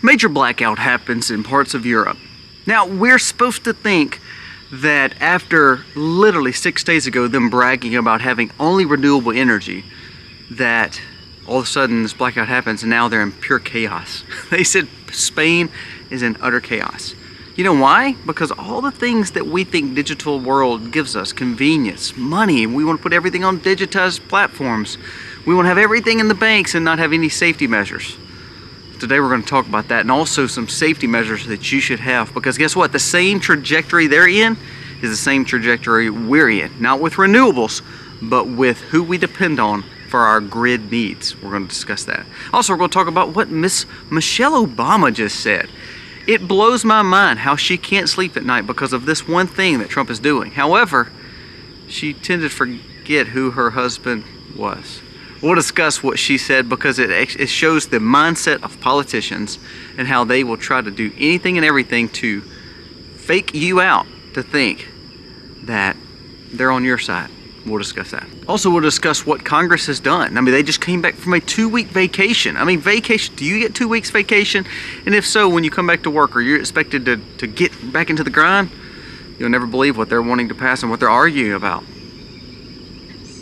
Major blackout happens in parts of Europe. Now, we're supposed to think that after literally 6 days ago, them bragging about having only renewable energy, that all of a sudden this blackout happens and now they're in pure chaos. They said Spain is in utter chaos. You know why? Because all the things that we think digital world gives us, convenience, money, we want to put everything on digitized platforms. We want to have everything in the banks and not have any safety measures. Today we're going to talk about that, and also some safety measures that you should have, because guess what? The same trajectory they're in is the same trajectory we're in. Not with renewables, but with who we depend on for our grid needs. We're going to discuss that. Also, we're going to talk about what Miss Michelle Obama just said. It blows my mind how she can't sleep at night because of this one thing that Trump is doing. However, she tended to forget who her husband was. We'll discuss what she said because it shows the mindset of politicians and how they will try to do anything and everything to fake you out to think that they're on your side. We'll discuss that. Also, we'll discuss what Congress has done. I mean, they just came back from a 2-week vacation. I mean, vacation, do you get 2 weeks vacation? And if so, when you come back to work, are you expected to get back into the grind? You'll never believe what they're wanting to pass and what they're arguing about.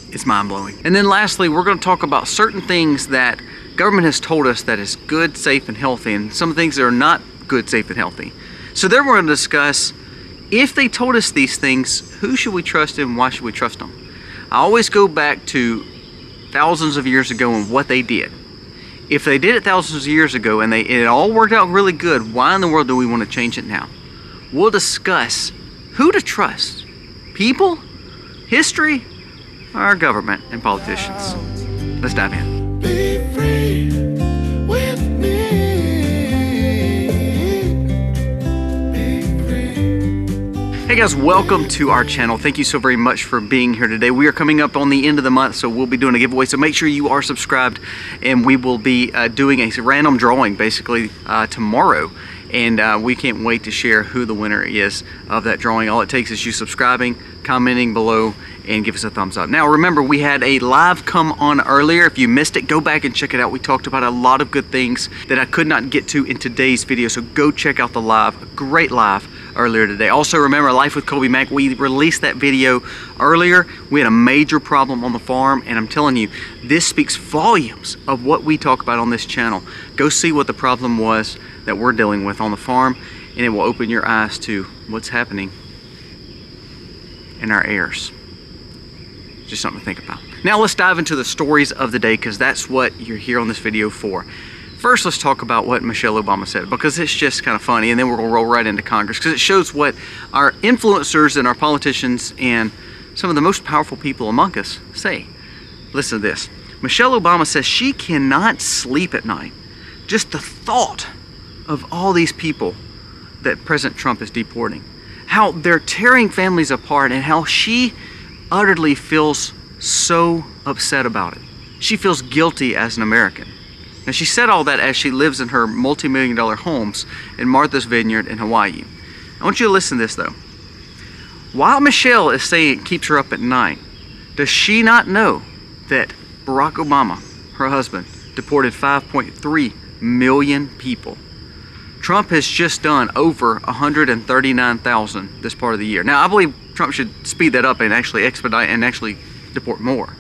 It's mind-blowing. And then lastly, we're going to talk about certain things that government has told us that is good, safe, and healthy, and some things that are not good, safe, and healthy. So then we're going to discuss, if they told us these things, who should we trust and why should we trust them? I always go back to thousands of years ago and what they did. If they did it thousands of years ago and it all worked out really good, why in the world do we want to change it now? We'll discuss who to trust. People, history, our government, and politicians. Let's dive in. Be free with me. Be free. Hey guys, welcome to our channel. Thank you so very much for being here today. We are coming up on the end of the month, so we'll be doing a giveaway. So make sure you are subscribed, and we will be doing a random drawing basically tomorrow. And we can't wait to share who the winner is of that drawing. All it takes is you subscribing, commenting below, and give us a thumbs up. Now remember, we had a live come on earlier. If you missed it, go back and check it out. We talked about a lot of good things that I could not get to in today's video, so go check out the live. A great live earlier today. Also remember, Life with Kobe Mack, we released that video earlier. We had a major problem on the farm, and I'm telling you, this speaks volumes of what we talk about on this channel. Go see what the problem was that we're dealing with on the farm, and it will open your eyes to what's happening in our airs. Just something to think about. Now let's dive into the stories of the day, because that's what you're here on this video for. First, let's talk about what Michelle Obama said, because it's just kind of funny, and then we're going to roll right into Congress, because it shows what our influencers and our politicians and some of the most powerful people among us say. Listen to this. Michelle Obama says she cannot sleep at night. Just the thought of all these people that President Trump is deporting, how they're tearing families apart, and how she utterly feels so upset about it. She feels guilty as an American. Now, she said all that as she lives in her multi-million-dollar homes in Martha's Vineyard in Hawaii. I want you to listen to this though. While Michelle is saying it keeps her up at night, does she not know that Barack Obama, her husband, deported 5.3 million people? Trump has just done over 139,000 this part of the year. Now, I believe Trump should speed that up and actually expedite and actually deport more.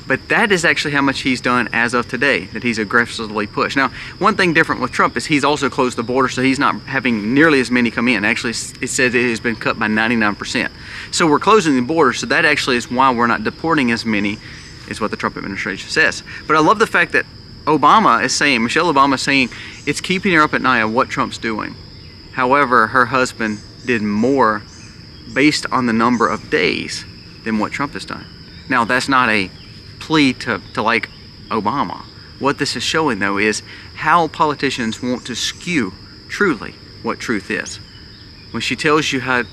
But that is actually how much he's done as of today, that he's aggressively pushed. Now, one thing different with Trump is he's also closed the border, so he's not having nearly as many come in. Actually, it says it has been cut by 99%. So we're closing the border, so that actually is why we're not deporting as many, is what the Trump administration says. But I love the fact that Obama is saying, Michelle Obama is saying, it's keeping her up at night on what Trump's doing. However, her husband did more based on the number of days than what Trump has done. Now, that's not a plea to like Obama. What this is showing though is how politicians want to skew truly what truth is. When she tells you how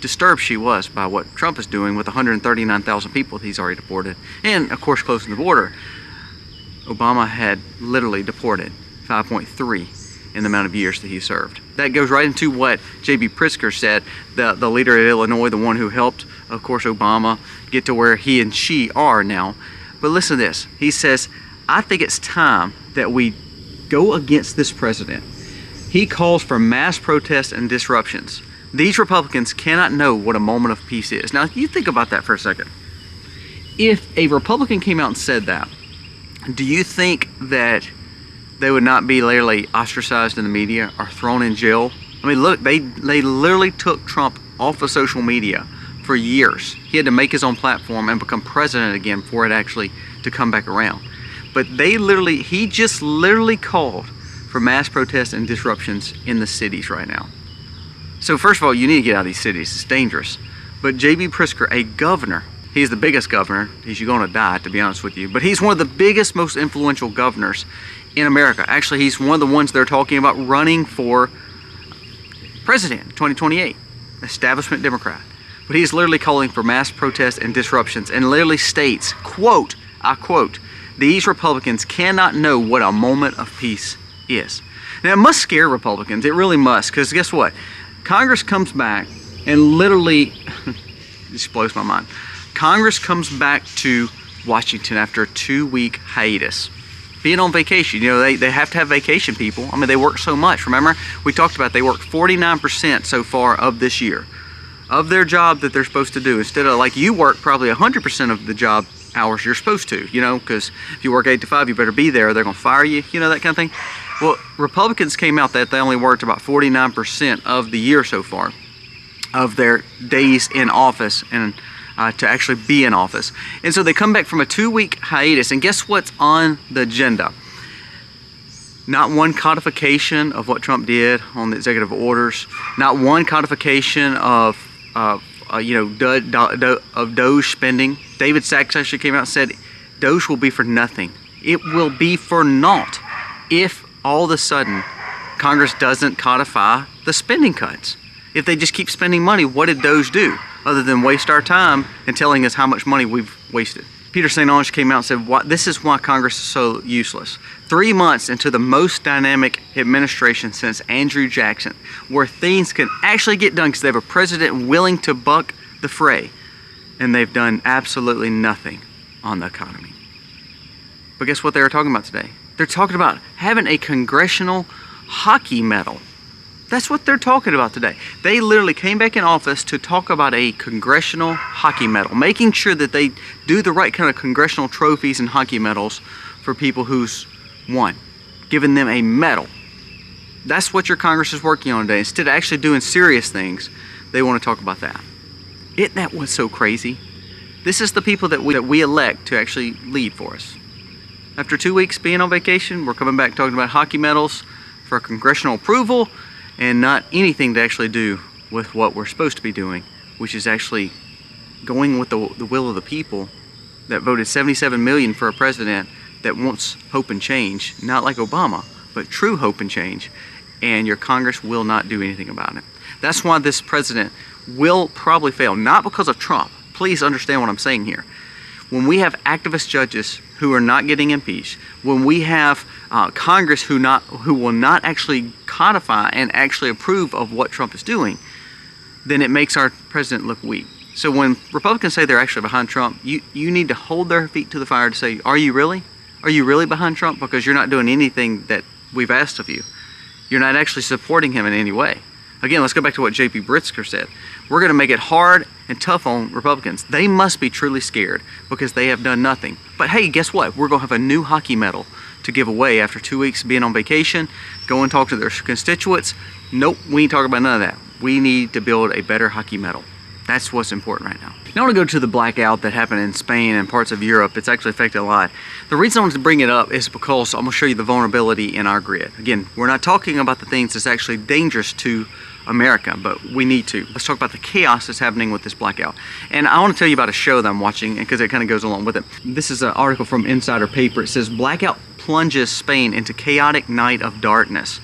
disturbed she was by what Trump is doing with 139,000 people that he's already deported, and of course closing the border, Obama had literally deported 5.3 in the amount of years that he served. That goes right into what J.B. Pritzker said, the leader of Illinois, the one who helped, of course, Obama get to where he and she are now. But listen to this. He says, I think it's time that we go against this president He calls for mass protests and disruptions. These Republicans cannot know what a moment of peace is. Now, you think about that for a second. If a Republican came out and said that, do you think that they would not be literally ostracized in the media or thrown in jail? I mean, look, they literally took Trump off of social media for years. He had to make his own platform and become president again for it actually to come back around. But he just literally called for mass protests and disruptions in the cities right now. So first of all, you need to get out of these cities. It's dangerous. But J.B. Pritzker, a governor, he's the biggest governor. He's going to die, to be honest with you. But he's one of the biggest, most influential governors in America. Actually, he's one of the ones they're talking about running for president in 2028. Establishment Democrat. But he's literally calling for mass protests and disruptions and literally states, quote, I quote, "These Republicans cannot know what a moment of peace is." Now, it must scare Republicans. It really must, because guess what? Congress comes back and literally, this blows my mind. Congress comes back to Washington after a 2-week hiatus. Being on vacation, you know, they have to have vacation people. I mean, they work so much. Remember, we talked about they worked 49% so far of this year of their job that they're supposed to do. Instead of like you work probably 100% of the job hours you're supposed to, you know, because if you work 8 to 5, you better be there or they're going to fire you, you know, that kind of thing. Well, Republicans came out that they only worked about 49% of the year so far of their days in office and to actually be in office. And so they come back from a 2-week hiatus, and guess what's on the agenda? Not one codification of what Trump did on the executive orders, not one codification of Doge spending. David Sachs actually came out and said Doge will be for nothing. It will be for naught if all of a sudden Congress doesn't codify the spending cuts. If they just keep spending money, what did Doge do other than waste our time and telling us how much money we've wasted? Peter St. Onge came out and said, this is why Congress is so useless. 3 months into the most dynamic administration since Andrew Jackson, where things can actually get done because they have a president willing to buck the fray, and they've done absolutely nothing on the economy. But guess what they were talking about today? They're talking about having a congressional hockey medal. That's what they're talking about today. They literally came back in office to talk about a congressional hockey medal, making sure that they do the right kind of congressional trophies and hockey medals for people who's won, giving them a medal. That's what your Congress is working on today. Instead of actually doing serious things, they want to talk about that. Isn't that what's so crazy? This is the people that we elect to actually lead for us. After 2 weeks being on vacation, we're coming back talking about hockey medals for congressional approval, and not anything to actually do with what we're supposed to be doing, which is actually going with the will of the people that voted 77 million for a president that wants hope and change, not like Obama, but true hope and change, and your Congress will not do anything about it. That's why this president will probably fail, not because of Trump. Please understand what I'm saying here. When we have activist judges who are not getting impeached, when we have Congress who will not actually codify and actually approve of what Trump is doing, then it makes our president look weak. So when Republicans say they're actually behind Trump, you need to hold their feet to the fire to say, are you really? Are you really behind Trump? Because you're not doing anything that we've asked of you. You're not actually supporting him in any way. Again, let's go back to what J.B. Pritzker said. We're going to make it hard and tough on Republicans. They must be truly scared because they have done nothing. But hey, guess what? We're going to have a new hockey medal to give away after 2 weeks of being on vacation. Go and talk to their constituents. Nope, we ain't talking about none of that. We need to build a better hockey medal. That's what's important right now. Now I want to go to the blackout that happened in Spain and parts of Europe. It's actually affected a lot. The reason I wanted to bring it up is because I'm going to show you the vulnerability in our grid. Again, we're not talking about the things that's actually dangerous to America, but we need to. Let's talk about the chaos that's happening with this blackout. And I want to tell you about a show that I'm watching because it kind of goes along with it. This is an article from Insider Paper. It says, blackout plunges Spain into chaotic night of darkness.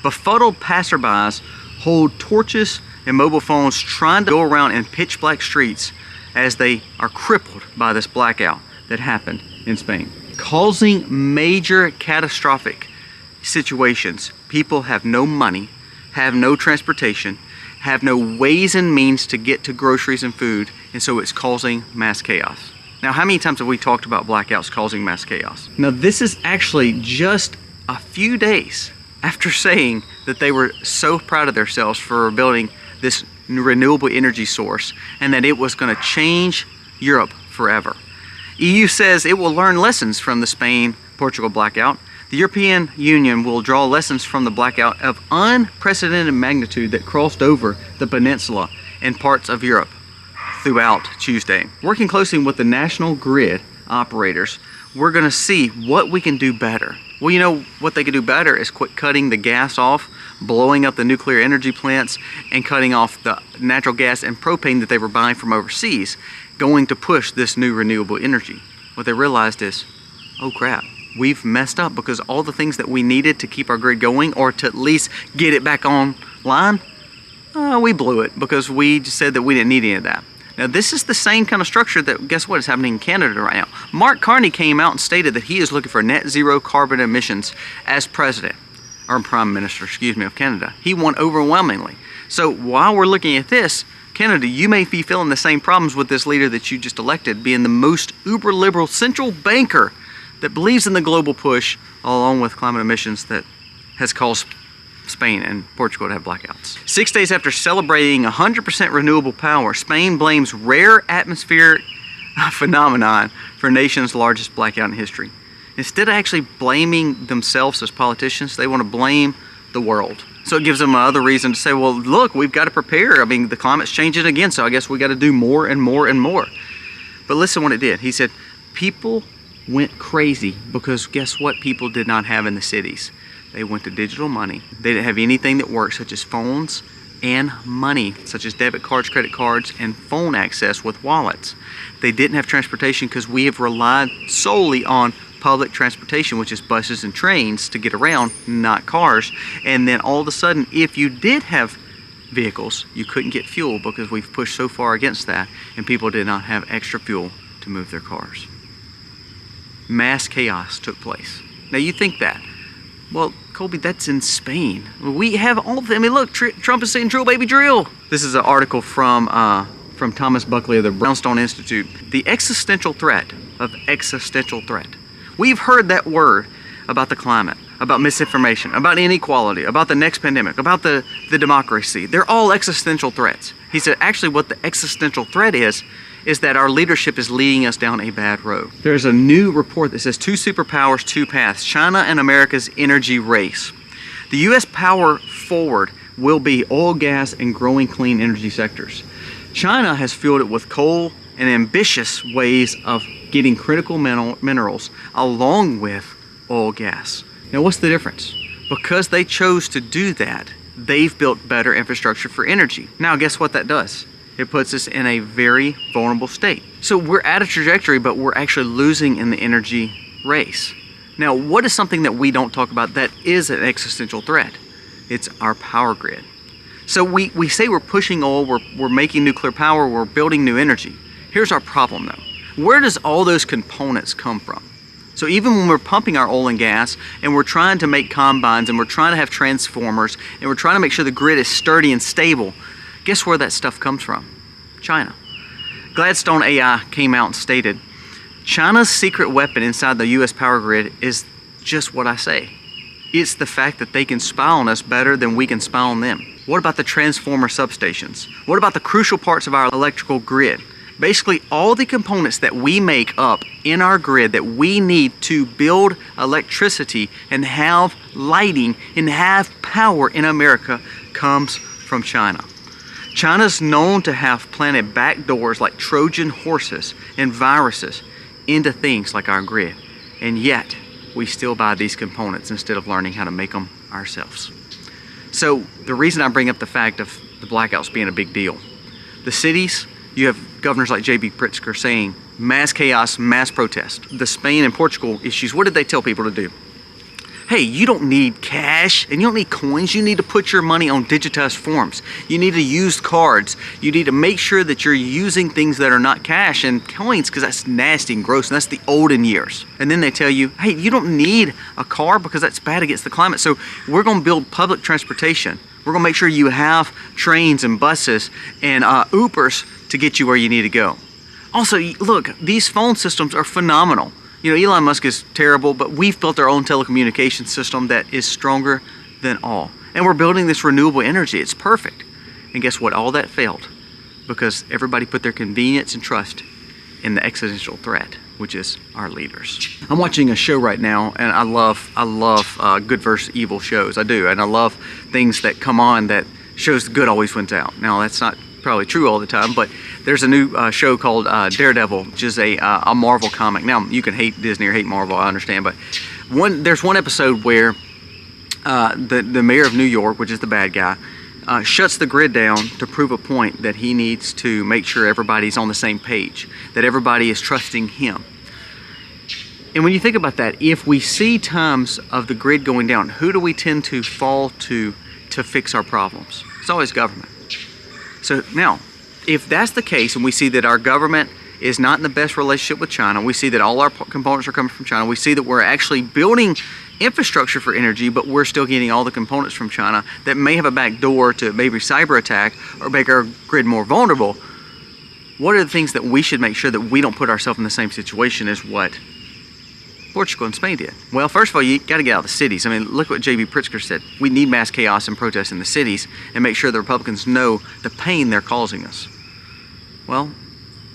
Befuddled passerbys hold torches and mobile phones trying to go around in pitch black streets as they are crippled by this blackout that happened in Spain, causing major catastrophic situations. People have no money, have no transportation, have no ways and means to get to groceries and food, and so it's causing mass chaos. Now, how many times have we talked about blackouts causing mass chaos? Now, this is actually just a few days after saying that they were so proud of themselves for building this renewable energy source and that it was going to change Europe forever. EU says it will learn lessons from the Spain-Portugal blackout. The European Union will draw lessons from the blackout of unprecedented magnitude that crossed over the peninsula and parts of Europe throughout Tuesday. Working closely with the national grid operators, we're going to see what we can do better. Well, you know what they could do better is quit cutting the gas off, blowing up the nuclear energy plants, and cutting off the natural gas and propane that they were buying from overseas, going to push this new renewable energy. What they realized is, oh crap, we've messed up, because all the things that we needed to keep our grid going or to at least get it back online, we blew it because we just said that we didn't need any of that. Now, this is the same kind of structure that, guess what, is happening in Canada right now. Mark Carney came out and stated that he is looking for net zero carbon emissions as president, or prime minister, excuse me, of Canada. He won overwhelmingly. So while we're looking at this, Canada, you may be feeling the same problems with this leader that you just elected, being the most uber liberal central banker that believes in the global push, along with climate emissions that has caused Spain and Portugal to have blackouts. 6 days after celebrating 100% renewable power, Spain blames rare atmospheric phenomenon for nation's largest blackout in history. Instead of actually blaming themselves as politicians, they want to blame the world. So it gives them another reason to say, well, look, we've got to prepare. I mean, the climate's changing again, so I guess we got to do more and more and more. But listen what it did. He said, people went crazy because guess what people did not have in the cities? They went to digital money. They didn't have anything that worked, such as phones and money, such as debit cards, credit cards, and phone access with wallets. They didn't have transportation because we have relied solely on public transportation, which is buses and trains to get around, not cars. And then all of a sudden, if you did have vehicles, you couldn't get fuel because we've pushed so far against that, and people did not have extra fuel to move their cars. Mass chaos took place. Now you think that. Well, Colby, that's in Spain. We have all of them. I mean, look, Trump is saying drill, baby, drill. This is an article from Thomas Buckley of the Brownstone Institute. The existential threat of existential threat. We've heard that word about the climate, about misinformation, about inequality, about the next pandemic, about the democracy. They're all existential threats. He said, actually, what the existential threat is that our leadership is leading us down a bad road. There's a new report that says two superpowers, two paths, China and America's energy race. The U.S. power forward will be oil, gas, and growing clean energy sectors. China has fueled it with coal and ambitious ways of getting critical minerals along with oil, gas. Now, what's the difference? Because they chose to do that, they've built better infrastructure for energy. Now, guess what that does? It puts us in a very vulnerable state. So we're at a trajectory, but we're actually losing in the energy race. Now, what is something that we don't talk about that is an existential threat? It's our power grid. So we say we're pushing oil, we're making nuclear power, we're building new energy. Here's our problem though. Where does all those components come from? So even when we're pumping our oil and gas and we're trying to make combines and we're trying to have transformers and we're trying to make sure the grid is sturdy and stable, guess where that stuff comes from? China. Gladstone AI came out and stated, China's secret weapon inside the U.S. power grid is just what I say. It's the fact that they can spy on us better than we can spy on them. What about the transformer substations? What about the crucial parts of our electrical grid? Basically, all the components that we make up in our grid that we need to build electricity and have lighting and have power in America comes from China. China's known to have planted backdoors like Trojan horses and viruses into things like our grid. And yet, we still buy these components instead of learning how to make them ourselves. So the reason I bring up the fact of the blackouts being a big deal, the cities, you have governors like J.B. Pritzker saying mass chaos, mass protest. The Spain and Portugal issues, what did they tell people to do? Hey, you don't need cash and you don't need coins. You need to put your money on digitized forms. You need to use cards. You need to make sure that you're using things that are not cash and coins because that's nasty and gross and that's the olden years. And then they tell you, hey, you don't need a car because that's bad against the climate. So we're going to build public transportation. We're going to make sure you have trains and buses and Ubers to get you where you need to go. Also, look, these phone systems are phenomenal. You know, Elon Musk is terrible, but we've built our own telecommunications system that is stronger than all. And we're building this renewable energy. It's perfect. And guess what? All that failed because everybody put their convenience and trust in the existential threat, which is our leaders. I'm watching a show right now, and I love good versus evil shows. I do, and I love things that come on that shows the good always wins out. Now that's not probably true all the time, but there's a new show called Daredevil, which is a Marvel comic. Now you can hate Disney or hate Marvel, I understand, but there's one episode where the mayor of New York, which is the bad guy, shuts the grid down to prove a point that he needs to make sure everybody's on the same page, that everybody is trusting him. And when you think about that, if we see times of the grid going down, who do we tend to fall to fix our problems? It's always government. So now, if that's the case, and we see that our government is not in the best relationship with China, we see that all our components are coming from China, we see that we're actually building infrastructure for energy, but we're still getting all the components from China that may have a back door to maybe cyber attack or make our grid more vulnerable. What are the things that we should make sure that we don't put ourselves in the same situation as what Portugal and Spain did? Well, first of all, you got to get out of the cities. I mean, look what J.B. Pritzker said. We need mass chaos and protests in the cities and make sure the Republicans know the pain they're causing us. Well,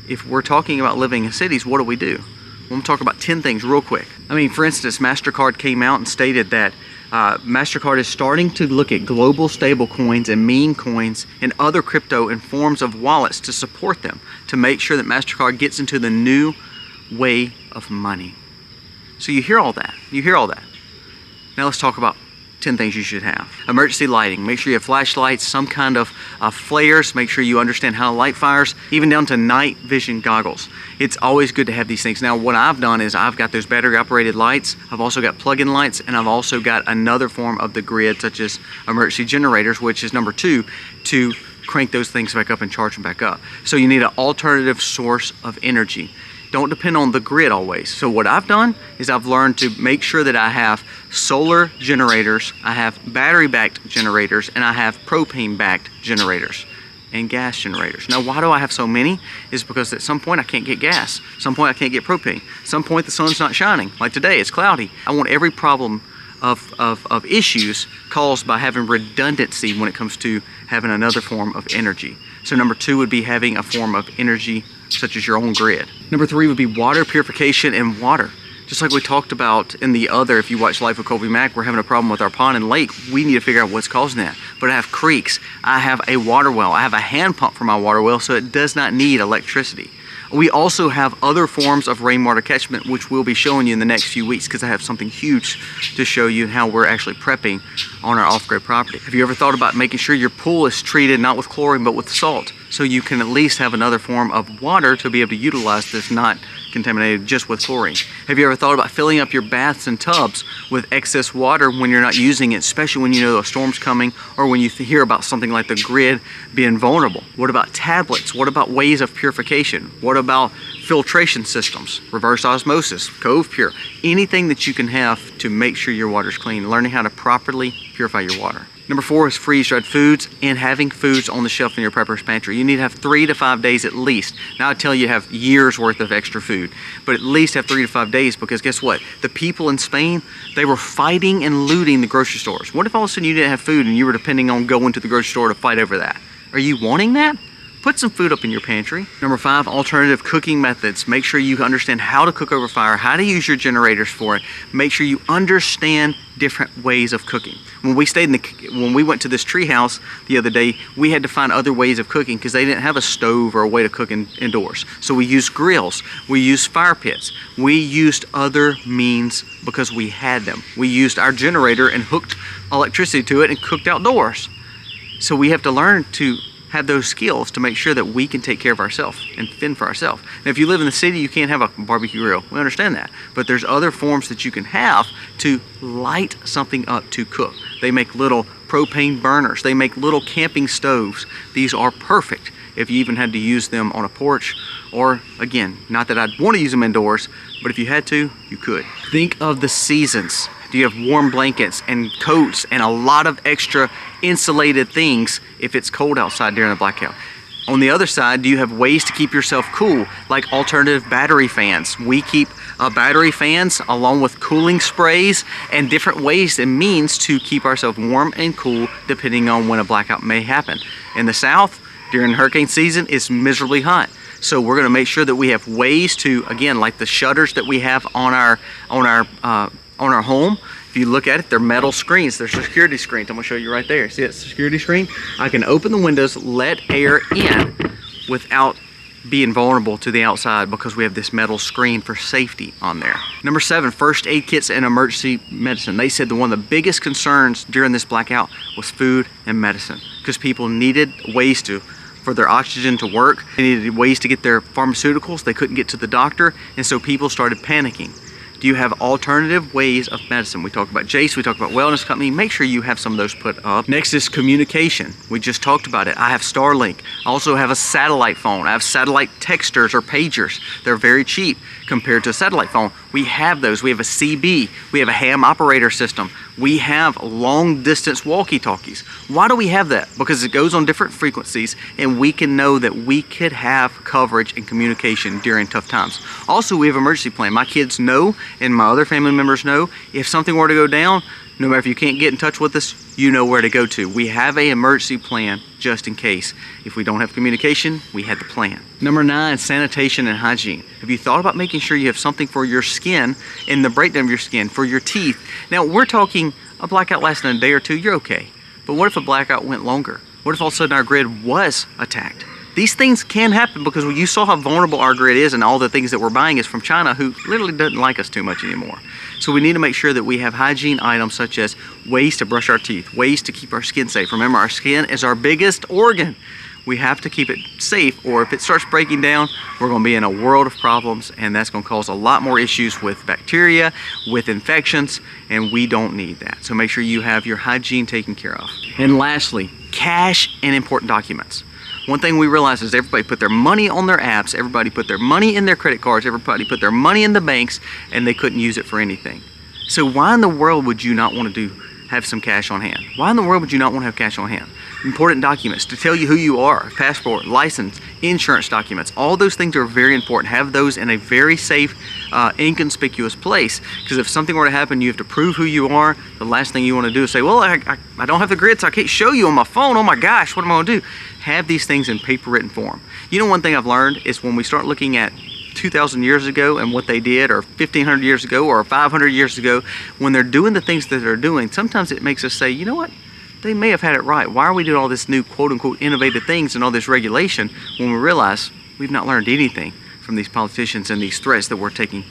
if we're talking about living in cities, what do we do? I'm going to talk about 10 things real quick. I mean, for instance, MasterCard came out and stated that MasterCard is starting to look at global stable coins and meme coins and other crypto and forms of wallets to support them, to make sure that MasterCard gets into the new way of money. So you hear all that. Now let's talk about 10 things you should have. Emergency lighting. Make sure you have flashlights, some kind of flares. Make sure you understand how to light fires, even down to night vision goggles. It's always good to have these things. Now, what I've done is I've got those battery operated lights. I've also got plug-in lights, and I've also got another form of the grid, such as emergency generators, which is number 2, to crank those things back up and charge them back up. So you need an alternative source of energy. Don't depend on the grid always. So what I've done is I've learned to make sure that I have solar generators, I have battery-backed generators, and I have propane-backed generators and gas generators. Now, why do I have so many? Is because at some point I can't get gas. At some point I can't get propane. At some point the sun's not shining. Like today, it's cloudy. I want every problem of issues caused by having redundancy when it comes to having another form of energy. So number 2 would be having a form of energy such as your own grid. Number 3 would be water purification and water. Just like we talked about in the other, if you watch Life of Colby Mack, we're having a problem with our pond and lake. We need to figure out what's causing that. But I have creeks, I have a water well, I have a hand pump for my water well, so it does not need electricity. We also have other forms of rainwater catchment, which we'll be showing you in the next few weeks, because I have something huge to show you how we're actually prepping on our off-grid property. Have you ever thought about making sure your pool is treated not with chlorine but with salt, so you can at least have another form of water to be able to utilize that's not contaminated just with chlorine? Have you ever thought about filling up your baths and tubs with excess water when you're not using it, especially when you know a storm's coming or when you hear about something like the grid being vulnerable? What about tablets? What about ways of purification? What about filtration systems, reverse osmosis, Cove Pure, anything that you can have to make sure your water's clean, learning how to properly purify your water. Number 4 is freeze-dried foods and having foods on the shelf in your prepper's pantry. You need to have 3 to 5 days at least. Now I tell you have years worth of extra food, but at least have 3 to 5 days, because guess what? The people in Spain, they were fighting and looting the grocery stores. What if all of a sudden you didn't have food and you were depending on going to the grocery store to fight over that? Are you wanting that? Put some food up in your pantry. Number 5, alternative cooking methods. Make sure you understand how to cook over fire, how to use your generators for it. Make sure you understand different ways of cooking. When we went to this tree house the other day, we had to find other ways of cooking because they didn't have a stove or a way to cook indoors. So we used grills, we used fire pits, we used other means because we had them. We used our generator and hooked electricity to it and cooked outdoors. So we have to learn to have those skills to make sure that we can take care of ourselves and fend for ourselves. Now, if you live in the city, you can't have a barbecue grill. We understand that. But there's other forms that you can have to light something up to cook. They make little propane burners. They make little camping stoves. These are perfect if you even had to use them on a porch, or again, not that I'd want to use them indoors, but if you had to, you could. Think of the seasons. Do you have warm blankets and coats and a lot of extra insulated things if it's cold outside during a blackout? On the other side, do you have ways to keep yourself cool, like alternative battery fans? We keep battery fans along with cooling sprays and different ways and means to keep ourselves warm and cool depending on when a blackout may happen. In the South, during hurricane season, it's miserably hot. So we're going to make sure that we have ways to, again, like the shutters that we have on our home. If you look at it, they're metal screens. They're security screens. I'm gonna show you right there. See that security screen? I can open the windows, let air in without being vulnerable to the outside because we have this metal screen for safety on there. Number 7, first aid kits and emergency medicine. They said that one of the biggest concerns during this blackout was food and medicine because people needed ways for their oxygen to work. They needed ways to get their pharmaceuticals. They couldn't get to the doctor, and so people started panicking. Do you have alternative ways of medicine? We talk about Jace, we talk about Wellness Company. Make sure you have some of those put up. Next is communication. We just talked about it. I have Starlink. I also have a satellite phone. I have satellite texters or pagers. They're very cheap compared to a satellite phone. We have those. We have a CB. We have a ham operator system. We have long distance walkie-talkies. Why do we have that? Because it goes on different frequencies and we can know that we could have coverage and communication during tough times. Also, we have an emergency plan. My kids know and my other family members know if something were to go down, no matter if you can't get in touch with us, you know where to go to. We have an emergency plan just in case. If we don't have communication, we had the plan. Number 9, sanitation and hygiene. Have you thought about making sure you have something for your skin and the breakdown of your skin, for your teeth? Now, we're talking a blackout lasting a day or two, you're okay. But what if a blackout went longer? What if all of a sudden our grid was attacked? These things can happen because you saw how vulnerable our grid is, and all the things that we're buying is from China, who literally doesn't like us too much anymore. So we need to make sure that we have hygiene items such as ways to brush our teeth, ways to keep our skin safe. Remember, our skin is our biggest organ. We have to keep it safe, or if it starts breaking down, we're going to be in a world of problems, and that's going to cause a lot more issues with bacteria, with infections, and we don't need that. So make sure you have your hygiene taken care of. And lastly, cash and important documents. One thing we realized is everybody put their money on their apps, everybody put their money in their credit cards, everybody put their money in the banks, and they couldn't use it for anything. So why in the world would you not want to have some cash on hand? Why in the world would you not want to have cash on hand? Important documents to tell you who you are, passport, license, insurance documents, all those things are very important. Have those in a very safe, inconspicuous place, because if something were to happen, you have to prove who you are. The last thing you want to do is say, well, I don't have the grid, so I can't show you on my phone. Oh my gosh, what am I going to do? Have these things in paper written form. You know, one thing I've learned is when we start looking at 2,000 years ago and what they did, or 1,500 years ago, or 500 years ago, when they're doing the things that they're doing, sometimes it makes us say, you know what? They may have had it right. Why are we doing all this new quote-unquote innovative things and all this regulation when we realize we've not learned anything from these politicians and these threats that we're taking,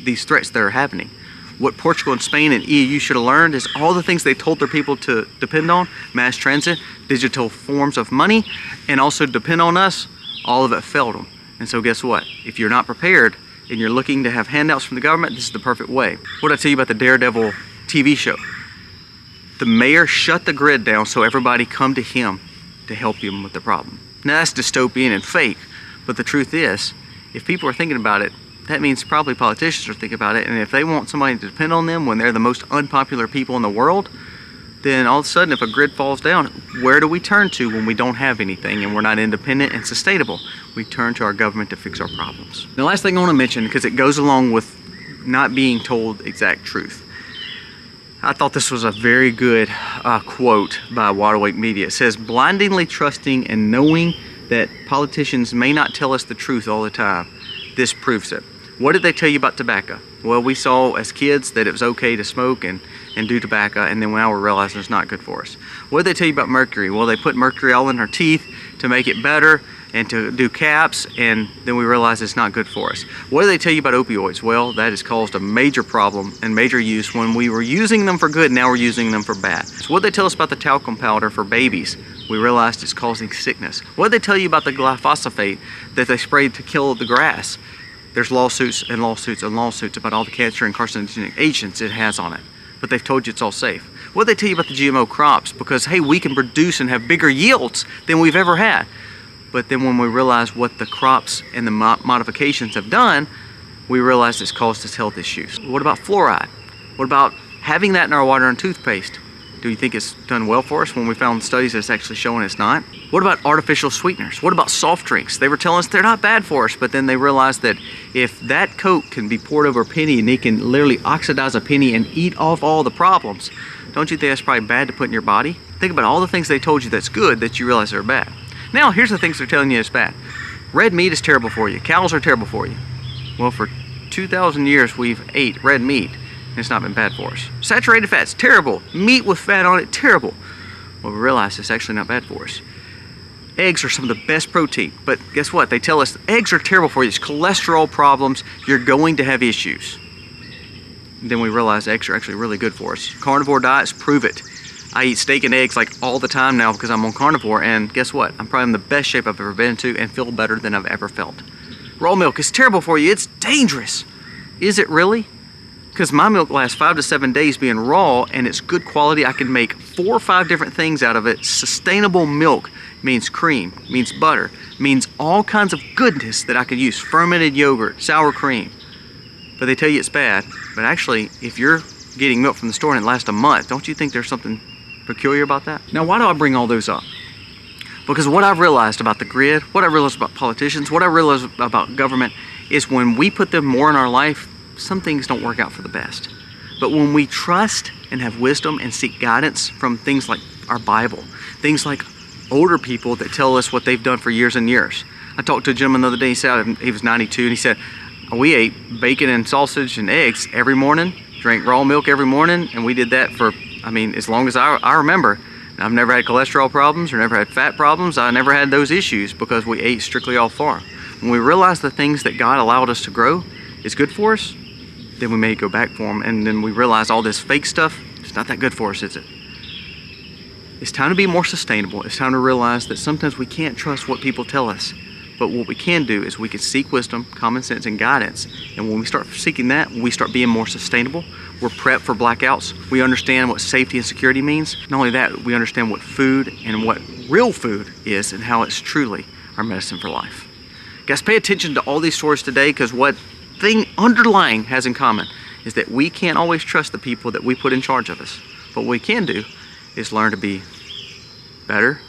these threats that are happening? What Portugal and Spain and EU should have learned is all the things they told their people to depend on, mass transit, digital forms of money, and also depend on us, all of it failed them. And so guess what? If you're not prepared and you're looking to have handouts from the government, this is the perfect way. What did I tell you about the Daredevil TV show? The mayor shut the grid down so everybody come to him to help him with the problem. Now that's dystopian and fake, but the truth is, if people are thinking about it, that means probably politicians are thinking about it, and if they want somebody to depend on them when they're the most unpopular people in the world, then all of a sudden if a grid falls down, where do we turn to when we don't have anything and we're not independent and sustainable? We turn to our government to fix our problems. The last thing I want to mention, because it goes along with not being told exact truth. I thought this was a very good quote by Wide Awake Media. It says, blindingly trusting and knowing that politicians may not tell us the truth all the time, this proves it. What did they tell you about tobacco? Well, we saw as kids that it was okay to smoke and do tobacco, and then now we're realizing it's not good for us. What did they tell you about mercury? Well, they put mercury all in our teeth to make it better and to do caps, and then we realize it's not good for us. What do they tell you about opioids? Well, that has caused a major problem and major use. When we were using them for good, now we're using them for bad. So what did they tell us about the talcum powder for babies? We realized it's causing sickness. What did they tell you about the glyphosate that they sprayed to kill the grass? There's lawsuits and lawsuits and lawsuits about all the cancer and carcinogenic agents it has on it. But they've told you it's all safe. What did they tell you about the GMO crops? Because, hey, we can produce and have bigger yields than we've ever had. But then when we realize what the crops and the modifications have done, we realize it's caused us health issues. What about fluoride? What about having that in our water and toothpaste? Do you think it's done well for us when we found studies that's actually showing it's not? What about artificial sweeteners? What about soft drinks? They were telling us they're not bad for us, but then they realized that if that Coke can be poured over a penny and they can literally oxidize a penny and eat off all the problems, don't you think that's probably bad to put in your body? Think about all the things they told you that's good that you realize are bad. Now, here's the things they're telling you is bad. Red meat is terrible for you. Cows are terrible for you. Well, for 2,000 years we've ate red meat. It's not been bad for us. Saturated fats, terrible. Meat with fat on it, terrible. Well, we realize it's actually not bad for us. Eggs are some of the best protein, but guess what? They tell us eggs are terrible for you. It's cholesterol problems. You're going to have issues. And then we realize eggs are actually really good for us. Carnivore diets prove it. I eat steak and eggs like all the time now because I'm on carnivore, and guess what? I'm probably in the best shape I've ever been to and feel better than I've ever felt. Raw milk is terrible for you. It's dangerous. Is it really? Because my milk lasts 5 to 7 days being raw and it's good quality. I can make 4 or 5 different things out of it. Sustainable milk means cream, means butter, means all kinds of goodness that I could use. Fermented yogurt, sour cream. But they tell you it's bad. But actually, if you're getting milk from the store and it lasts a month, don't you think there's something peculiar about that? Now, why do I bring all those up? Because what I've realized about the grid, what I realized about politicians, what I realized about government is when we put them more in our life, some things don't work out for the best. But when we trust and have wisdom and seek guidance from things like our Bible, things like older people that tell us what they've done for years and years. I talked to a gentleman the other day, he said he was 92, and he said, we ate bacon and sausage and eggs every morning, drank raw milk every morning, and we did that for, as long as I remember. I've never had cholesterol problems or never had fat problems. I never had those issues because we ate strictly off farm. When we realize the things that God allowed us to grow is good for us, then we may go back for them, and then we realize all this fake stuff, it's not that good for us, is it? It's time to be more sustainable. It's time to realize that sometimes we can't trust what people tell us, but what we can do is we can seek wisdom, common sense, and guidance, and when we start seeking that, we start being more sustainable. We're prepped for blackouts. We understand what safety and security means. Not only that, we understand what food and what real food is and how it's truly our medicine for life. Guys, pay attention to all these stories today, because what thing underlying has in common is that we can't always trust the people that we put in charge of us. But what we can do is learn to be better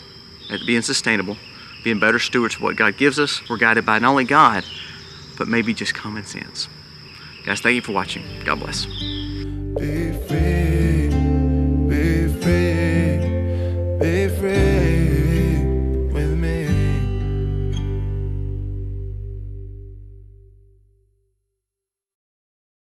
at being sustainable, being better stewards of what God gives us. We're guided by not only God, but maybe just common sense. Guys, thank you for watching. God bless. Be free.